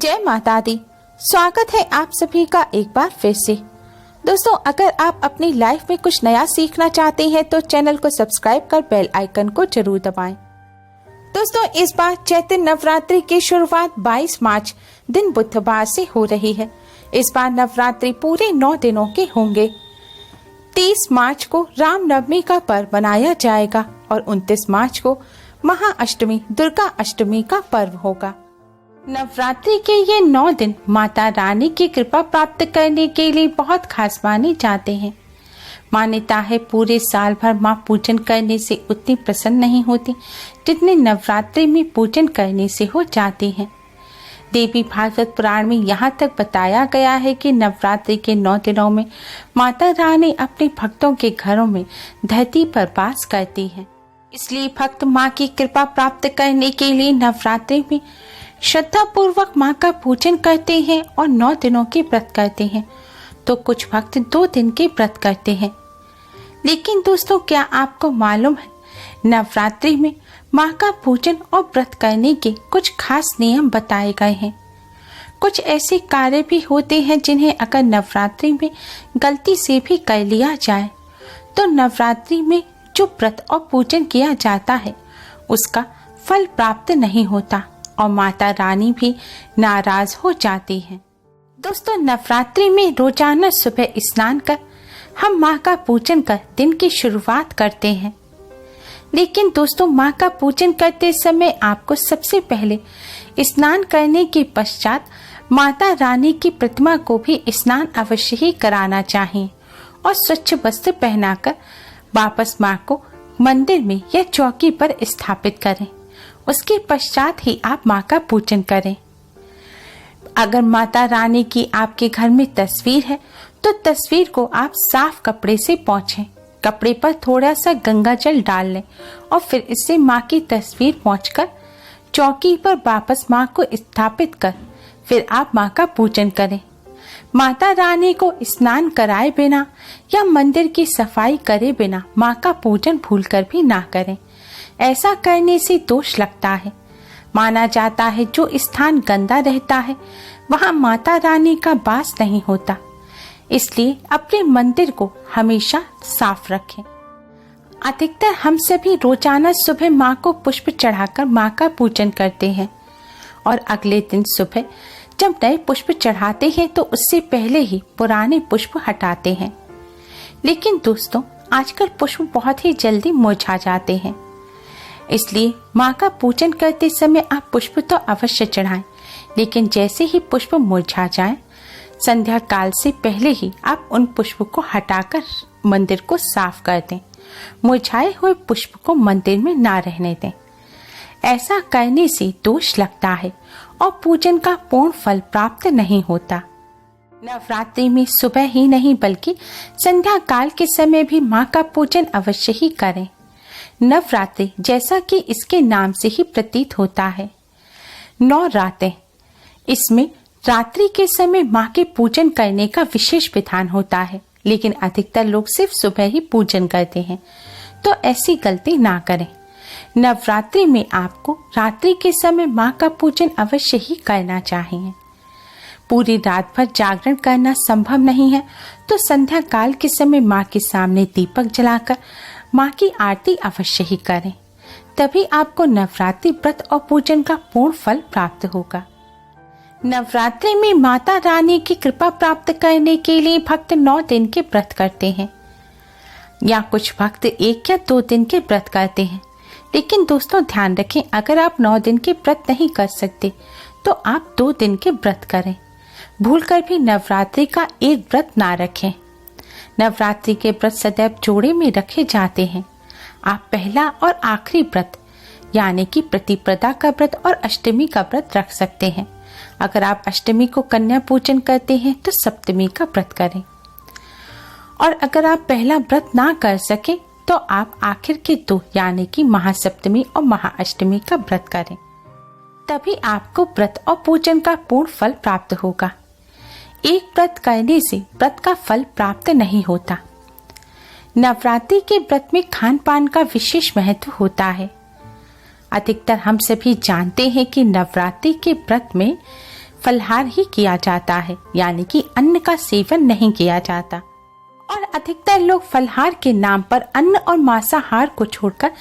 जय माता दी। स्वागत है आप सभी का एक बार फिर से। दोस्तों, अगर आप अपनी लाइफ में कुछ नया सीखना चाहते हैं तो चैनल को सब्सक्राइब कर बेल आइकन को जरूर दबाएं। दोस्तों, इस बार चैत्र नवरात्रि की शुरुआत 22 मार्च दिन बुधवार से हो रही है। इस बार नवरात्रि पूरे 9 दिनों के होंगे। 30 मार्च को रामनवमी का पर्व मनाया जाएगा और 29 मार्च को महाअष्टमी दुर्गा अष्टमी का पर्व होगा। नवरात्रि के ये 9 दिन माता रानी की कृपा प्राप्त करने के लिए बहुत खास माने जाते हैं। मान्यता है पूरे साल भर माँ पूजन करने से उतनी प्रसन्न नहीं होती जितने नवरात्रि में पूजन करने से हो जाती हैं। देवी भागवत पुराण में यहाँ तक बताया गया है कि नवरात्रि के 9 दिनों में माता रानी अपने भक्तों के घरों में धरती पर वास करती है। इसलिए भक्त माँ की कृपा प्राप्त करने के लिए नवरात्रि में श्रद्धा पूर्वक माँ का पूजन करते हैं और 9 दिनों के व्रत करते हैं, तो कुछ भक्त 2 दिन के व्रत करते हैं। लेकिन दोस्तों, क्या आपको मालूम है नवरात्रि में माँ का पूजन और व्रत करने के कुछ खास नियम बताए गए हैं। कुछ ऐसे कार्य भी होते हैं जिन्हें अगर नवरात्रि में गलती से भी कर लिया जाए तो नवरात्रि में जो व्रत और पूजन किया जाता है उसका फल प्राप्त नहीं होता और माता रानी भी नाराज हो जाती हैं। दोस्तों, नवरात्रि में रोजाना सुबह स्नान कर हम माँ का पूजन कर दिन की शुरुआत करते हैं। लेकिन दोस्तों, माँ का पूजन करते समय आपको सबसे पहले स्नान करने के पश्चात माता रानी की प्रतिमा को भी स्नान अवश्य ही कराना चाहिए और स्वच्छ वस्त्र पहनाकर वापस माँ को मंदिर में या चौकी पर स्थापित करें। उसके पश्चात ही आप माँ का पूजन करें। अगर माता रानी की आपके घर में तस्वीर है तो तस्वीर को आप साफ कपड़े से पोंछें। कपड़े पर थोड़ा सा गंगा जल डाल लें और फिर इससे माँ की तस्वीर पोंछकर चौकी पर वापस माँ को स्थापित कर फिर आप माँ का पूजन करें। माता रानी को स्नान कराए बिना या मंदिर की सफाई करे बिना माँ का पूजन भूलकर भी ना करें। ऐसा करने से दोष लगता है। माना जाता है जो स्थान गंदा रहता है वहां माता रानी का वास नहीं होता। इसलिए अपने मंदिर को हमेशा साफ रखें। अधिकतर हम सभी रोजाना सुबह माँ को पुष्प चढ़ाकर माँ का पूजन करते हैं और अगले दिन सुबह जब नए पुष्प चढ़ाते हैं तो उससे पहले ही पुराने पुष्प हटाते हैं। लेकिन दोस्तों, आजकल पुष्प बहुत ही जल्दी मुरझा जाते हैं। इसलिए माँ का पूजन करते समय आप पुष्प तो अवश्य चढ़ाएं, लेकिन जैसे ही पुष्प मुरझा जाएं, संध्या काल से पहले ही आप उन पुष्प को हटाकर मंदिर को साफ कर दें। मुरझाए हुए पुष्प को मंदिर में ना रहने दें। ऐसा करने से दोष लगता है और पूजन का पूर्ण फल प्राप्त नहीं होता। नवरात्रि में सुबह ही नहीं बल्कि संध्या काल के समय भी माँ का पूजन अवश्य ही करें। नवरात्रि जैसा कि इसके नाम से ही प्रतीत होता है 9 रातें। इसमें रात्रि के समय माँ के पूजन करने का विशेष विधान होता है, लेकिन अधिकतर लोग सिर्फ सुबह ही पूजन करते हैं, तो ऐसी गलती ना करें। नवरात्रि में आपको रात्रि के समय माँ का पूजन अवश्य ही करना चाहिए। पूरी रात भर जागरण करना संभव नहीं है तो संध्या काल के समय माँ के सामने दीपक जलाकर माँ की आरती अवश्य ही करें। तभी आपको नवरात्रि व्रत और पूजन का पूर्ण फल प्राप्त होगा। नवरात्रि में माता रानी की कृपा प्राप्त करने के लिए भक्त 9 दिन के व्रत करते हैं या कुछ भक्त 1 या 2 दिन के व्रत करते हैं। लेकिन दोस्तों, ध्यान रखें, अगर आप 9 दिन के व्रत नहीं कर सकते तो आप 2 दिन के व्रत करें। भूलकर भी नवरात्रि का एक व्रत ना रखें। नवरात्रि के व्रत सदैव जोड़े में रखे जाते हैं। आप पहला और आखिरी व्रत यानी कि प्रतिपदा का व्रत और अष्टमी का व्रत रख सकते हैं। अगर आप अष्टमी को कन्या पूजन करते हैं तो सप्तमी का व्रत करें, और अगर आप पहला व्रत ना कर सके तो आप आखिर के 2 यानी कि महासप्तमी और महाअष्टमी का व्रत करें। तभी आपको व्रत और पूजन का पूर्ण फल प्राप्त होगा। एक व्रत करने से व्रत का फल प्राप्त नहीं होता। नवरात्रि के व्रत में खान पान का विशेष महत्व होता है। अधिकतर हम सभी जानते हैं कि नवरात्रि के व्रत में फलाहार ही किया जाता है, यानी कि अन्न का सेवन नहीं किया जाता। और अधिकतर लोग फलाहार के नाम पर अन्न और मांसाहार को छोड़कर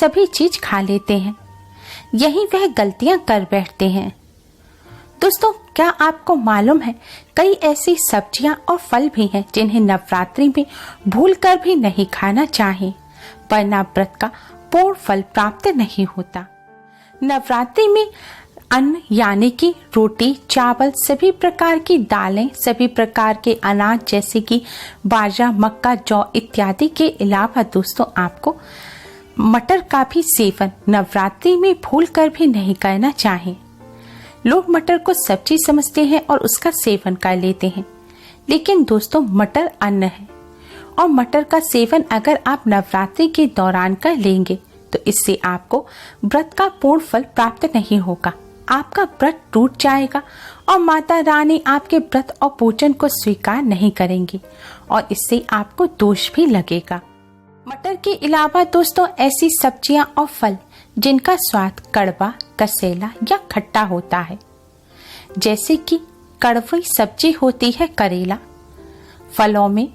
सभी चीज खा लेते हैं। यही वह गलतियां कर बैठते हैं। दोस्तों, क्या आपको मालूम है कई ऐसी सब्जियां और फल भी हैं जिन्हें नवरात्रि में भूलकर भी नहीं खाना चाहिए, वरना व्रत का पूर्ण फल प्राप्त नहीं होता। नवरात्रि में अन्न यानी कि रोटी, चावल, सभी प्रकार की दालें, सभी प्रकार के अनाज जैसे कि बाजरा, मक्का, जौ इत्यादि के अलावा दोस्तों आपको मटर का भी सेवन नवरात्रि में भूलकर भी नहीं करना चाहिए। लोग मटर को सब्जी समझते हैं और उसका सेवन कर लेते हैं, लेकिन दोस्तों मटर अन्न है और मटर का सेवन अगर आप नवरात्रि के दौरान कर लेंगे तो इससे आपको व्रत का पूर्ण फल प्राप्त नहीं होगा। आपका व्रत टूट जाएगा और माता रानी आपके व्रत और पूजन को स्वीकार नहीं करेंगी और इससे आपको दोष भी लगेगा। मटर के अलावा दोस्तों ऐसी सब्जियां और फल जिनका स्वाद कड़वा, कसेला या खट्टा होता है, जैसे कि कड़वी सब्जी होती है करेला, फलों में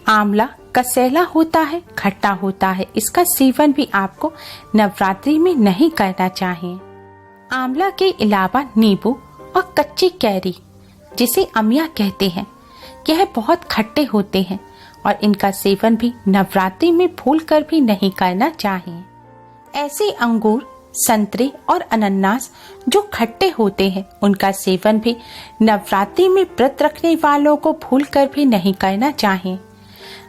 आंवला कसेला होता है, खट्टा होता है, इसका सेवन भी आपको नवरात्रि में नहीं करना चाहिए। आंवला के अलावा नींबू और कच्ची कैरी जिसे अमिया कहते हैं, यह बहुत खट्टे होते हैं और इनका सेवन भी नवरात्रि में भूलकर भी नहीं करना चाहिए। ऐसे अंगूर, संतरे और अनानास जो खट्टे होते हैं, उनका सेवन भी नवरात्रि में व्रत रखने वालों को भूलकर भी नहीं करना चाहिए।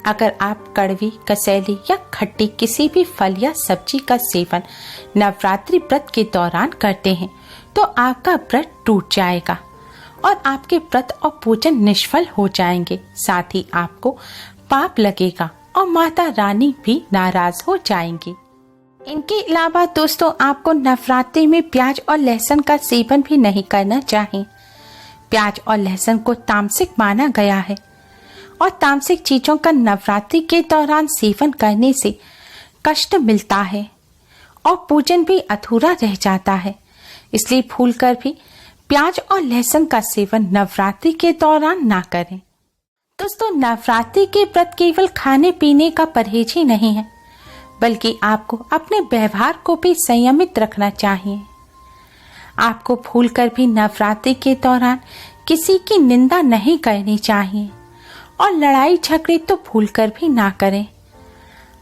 अगर आप कड़वी, कसेली या खट्टी किसी भी फल या सब्जी का सेवन नवरात्रि व्रत के दौरान करते हैं तो आपका व्रत टूट जाएगा और आपके व्रत और पूजन निष्फल हो जाएंगे। साथ ही आपको पाप लगेगा और माता रानी भी नाराज हो जाएंगी। इनके अलावा दोस्तों आपको नवरात्रि में प्याज और लहसुन का सेवन भी नहीं करना चाहिए। प्याज और लहसुन को तामसिक माना गया है और तामसिक चीजों का नवरात्रि के दौरान सेवन करने से कष्ट मिलता है और पूजन भी अधूरा रह जाता है। इसलिए भूलकर भी प्याज और लहसुन का सेवन नवरात्रि के दौरान ना करें। दोस्तों, नवरात्रि के व्रत केवल खाने पीने का परहेज ही नहीं है, बल्कि आपको अपने व्यवहार को भी संयमित रखना चाहिए। आपको भूलकर भी नवरात्रि के दौरान किसी की निंदा नहीं करनी चाहिए और लड़ाई झगड़े तो भूलकर भी ना करें।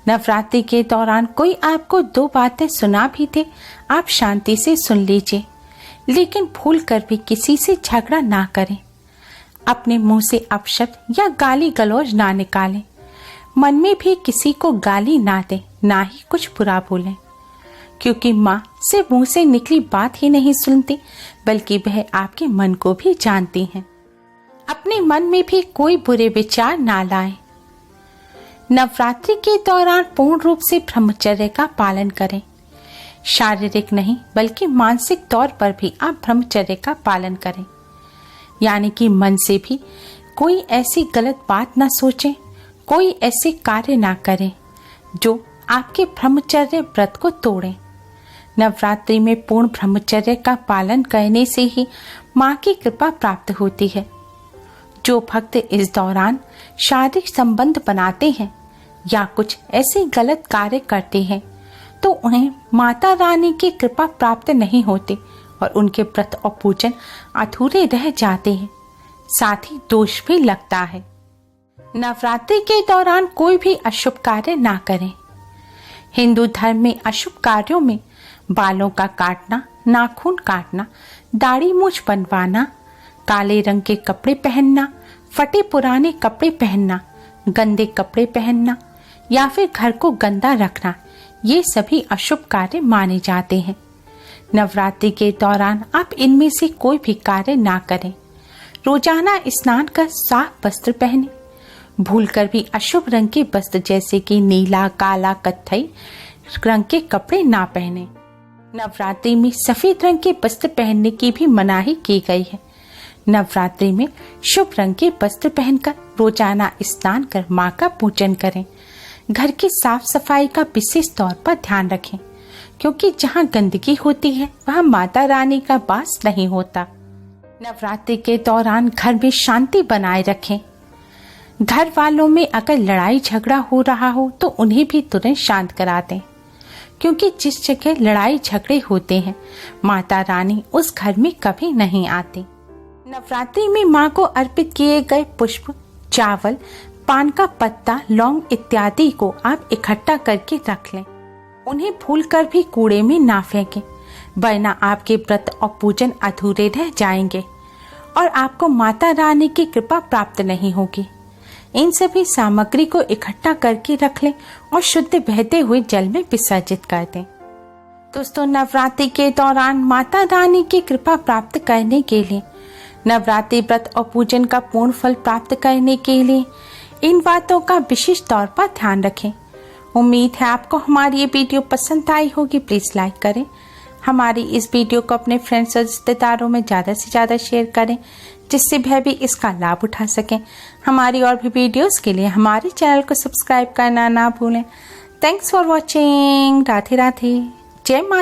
नवरात्रि के दौरान कोई आपको दो बातें सुना भी दे, आप शांति से सुन लीजिए, लेकिन भूलकर भी किसी से झगड़ा ना करें। अपने मुंह से अपशब्द या गाली गलौज ना निकालें। मन में भी किसी को गाली ना दें, ना ही कुछ बुरा बोलें, क्योंकि माँ सिर्फ मुंह से निकली बात ही नहीं सुनती, बल्कि वह आपके मन को भी जानती हैं। अपने मन में भी कोई बुरे विचार ना लाएं। नवरात्रि के दौरान पूर्ण रूप से ब्रह्मचर्य का पालन करें। शारीरिक नहीं बल्कि मानसिक तौर पर भी आप ब्रह्मचर्य का पालन करें, यानी कि मन से भी कोई ऐसी गलत बात ना सोचें, कोई ऐसे कार्य ना करें जो आपके ब्रह्मचर्य व्रत को तोड़ें। नवरात्रि में पूर्ण ब्रह्मचर्य का पालन करने से ही माँ की कृपा प्राप्त होती है। जो भक्त इस दौरान शारीरिक संबंध बनाते हैं या कुछ ऐसे गलत कार्य करते हैं तो उन्हें माता रानी की कृपा प्राप्त नहीं होती और उनके व्रत और पूजन अधूरे रह जाते हैं, साथ ही दोष भी लगता है। नवरात्रि के दौरान कोई भी अशुभ कार्य ना करें। हिंदू धर्म में अशुभ कार्यों में बालों का काटना, नाखून काटना, दाढ़ी मूछ बनवाना, काले रंग के कपड़े पहनना, फटे पुराने कपड़े पहनना, गंदे कपड़े पहनना या फिर घर को गंदा रखना, ये सभी अशुभ कार्य माने जाते हैं। नवरात्रि के दौरान आप इनमें से कोई भी कार्य ना करें। रोजाना स्नान कर साफ वस्त्र पहने। भूलकर भी अशुभ रंग के वस्त्र जैसे कि नीला, काला, कत्थई रंग के कपड़े ना पहने। नवरात्रि में सफेद रंग के वस्त्र पहनने की भी मनाही की गई है। नवरात्रि में शुभ रंग के वस्त्र पहनकर रोजाना स्नान कर माँ का पूजन करें। घर की साफ सफाई का विशेष तौर पर ध्यान रखें, क्योंकि जहाँ गंदगी होती है वहाँ माता रानी का वास नहीं होता। नवरात्रि के दौरान घर में शांति बनाए रखें। घर वालों में अगर लड़ाई झगड़ा हो रहा हो तो उन्हें भी तुरंत शांत करा दें, क्योंकि जिस जगह लड़ाई झगड़े होते हैं माता रानी उस घर में कभी नहीं आती। नवरात्रि में माँ को अर्पित किए गए पुष्प, चावल, पान का पत्ता, लौंग इत्यादि को आप इकट्ठा करके रख लें। उन्हें भूलकर भी कूड़े में ना फेंकें, वरना आपके व्रत और पूजन अधूरे रह जाएंगे और आपको माता रानी की कृपा प्राप्त नहीं होगी। इन सभी सामग्री को इकट्ठा करके रख लें और शुद्ध बहते हुए जल में विसर्जित कर दें। दोस्तों, नवरात्रि के दौरान माता रानी की कृपा प्राप्त करने के लिए, नवरात्रि व्रत और पूजन का पूर्ण फल प्राप्त करने के लिए इन बातों का विशेष तौर पर ध्यान रखें। उम्मीद है आपको हमारी ये वीडियो पसंद आई होगी। प्लीज लाइक करें, हमारी इस वीडियो को अपने फ्रेंड्स और रिश्तेदारों में ज़्यादा से ज़्यादा शेयर करें, जिससे वह भी इसका लाभ उठा सकें। हमारी और भी वीडियोस के लिए हमारे चैनल को सब्सक्राइब करना ना भूलें। Thanks for watching. Radhe Radhe. जय माता।